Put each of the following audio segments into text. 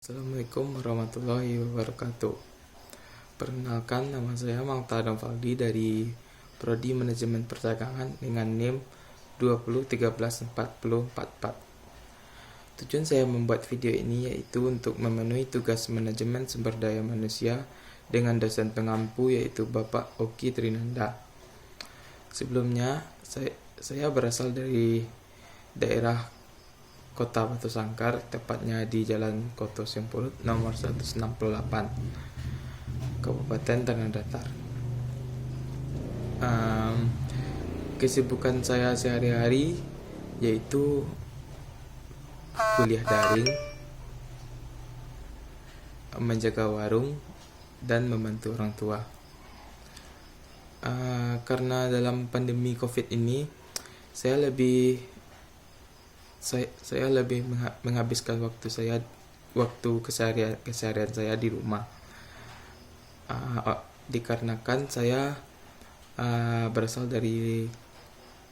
Assalamualaikum warahmatullahi wabarakatuh. Perkenalkan, nama saya Mangta Domvaldi dari Prodi Manajemen Perdagangan dengan NIM 20131444. Tujuan saya membuat video ini yaitu untuk memenuhi tugas manajemen sumber daya manusia dengan dosen pengampu yaitu Bapak Oki Trinanda. Sebelumnya, saya berasal dari daerah Kota Batu Sangkar, tepatnya di Jalan Koto Simpurut nomor 168, Kabupaten Tanah Datar. Kesibukan saya sehari-hari yaitu kuliah daring, menjaga warung, dan membantu orang tua. Karena dalam pandemi COVID ini, saya lebih menghabiskan waktu keseharian saya di rumah. Dikarenakan saya berasal dari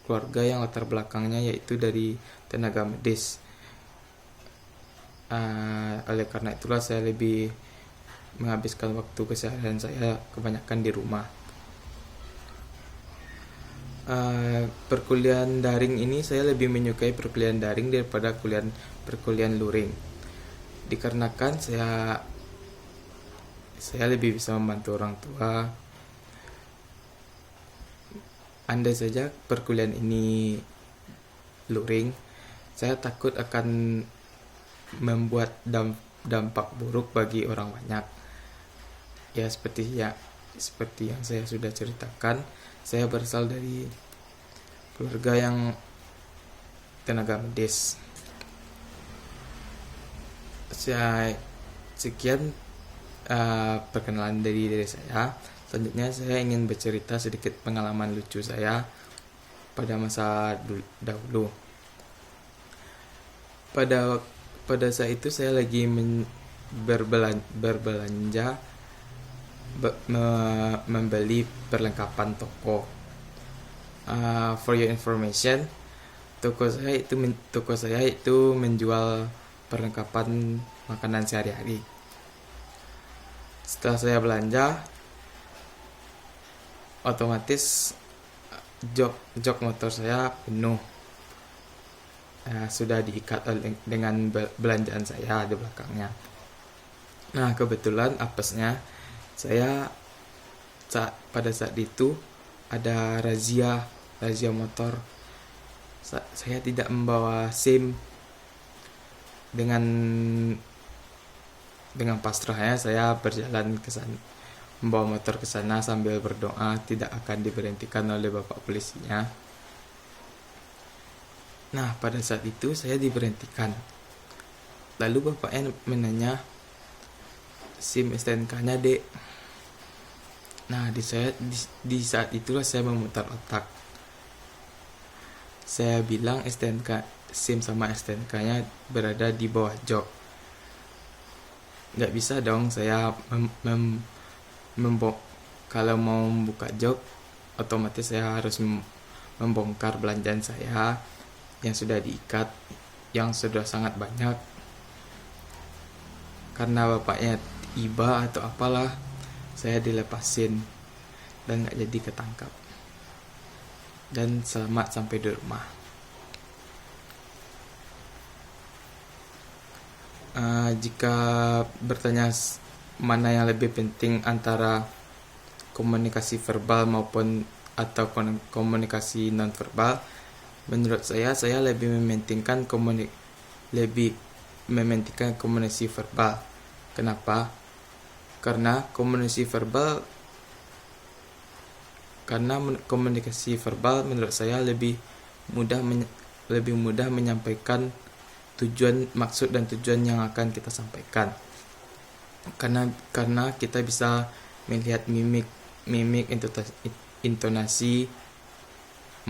keluarga yang latar belakangnya yaitu dari tenaga medis. Oleh karena itulah saya lebih menghabiskan waktu keseharian saya kebanyakan di rumah. Perkuliahan daring ini saya lebih menyukai perkuliahan daring daripada perkuliahan luring, dikarenakan saya lebih bisa membantu orang tua. Andai saja perkuliahan ini luring, saya takut akan membuat dampak buruk bagi orang banyak. Seperti yang saya sudah ceritakan, saya berasal dari keluarga yang tenaga medis. Sekian perkenalan dari saya. Selanjutnya saya ingin bercerita sedikit pengalaman lucu saya pada masa dahulu. Pada saat itu saya lagi berbelanja, membeli perlengkapan toko. For your information, toko saya itu menjual perlengkapan makanan sehari-hari. Setelah saya belanja, otomatis jok motor saya penuh. Sudah diikat dengan belanjaan saya di belakangnya. Nah, kebetulan apesnya pada saat itu ada razia motor. Saya tidak membawa SIM. Dengan pasrahnya saya berjalan ke sana, membawa motor ke sana sambil berdoa tidak akan diberhentikan oleh bapak polisinya. Nah, pada saat itu saya diberhentikan. Lalu bapaknya menanya, SIM STNK-nya, Dek. Nah, di saat itulah saya memutar otak. Saya bilang SIM sama STNK-nya berada di bawah jok. Nggak bisa dong saya kalau mau membuka jok, otomatis saya harus membongkar belanjaan saya yang sudah diikat, yang sudah sangat banyak. Karena bapaknya iba atau apalah, saya dilepasin dan gak jadi ketangkap, dan selamat sampai di rumah. Jika bertanya mana yang lebih penting antara komunikasi verbal atau komunikasi non verbal, menurut saya lebih mementingkan komunikasi verbal. Kenapa? Karena komunikasi verbal menurut saya lebih mudah menyampaikan maksud dan tujuan yang akan kita sampaikan. Karena kita bisa melihat mimik, intonasi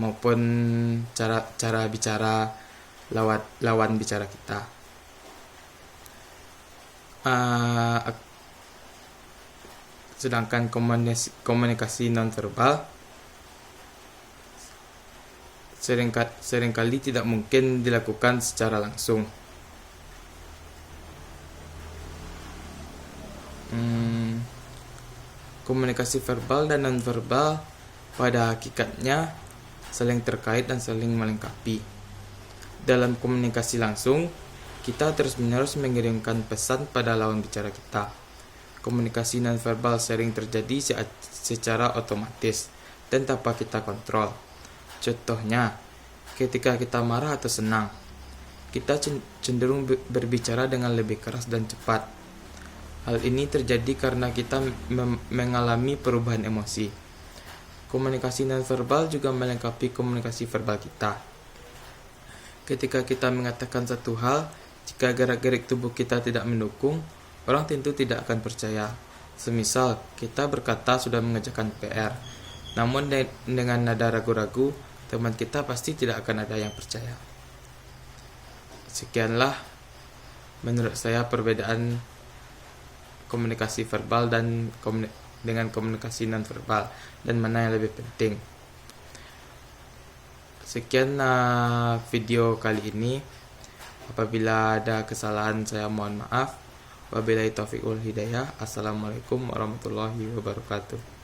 maupun cara bicara lawan bicara kita. Sedangkan komunikasi nonverbal seringkali tidak mungkin dilakukan secara langsung. Komunikasi verbal dan nonverbal pada hakikatnya saling terkait dan saling melengkapi. Dalam komunikasi langsung, kita terus-menerus mengirimkan pesan pada lawan bicara kita. Komunikasi nonverbal sering terjadi secara otomatis dan tanpa kita kontrol. Contohnya, ketika kita marah atau senang, kita cenderung berbicara dengan lebih keras dan cepat. Hal ini terjadi karena kita mengalami perubahan emosi. Komunikasi nonverbal juga melengkapi komunikasi verbal kita. Ketika kita mengatakan satu hal, jika gerak-gerik tubuh kita tidak mendukung, orang tentu tidak akan percaya. Semisal, kita berkata sudah mengerjakan PR, namun dengan nada ragu-ragu, teman kita pasti tidak akan ada yang percaya. Sekianlah menurut saya perbedaan komunikasi verbal dan dengan komunikasi nonverbal, dan mana yang lebih penting. Sekian video kali ini. Apabila ada kesalahan saya mohon maaf. Wabillahi taufiq wal hidayah. Assalamualaikum warahmatullahi wabarakatuh.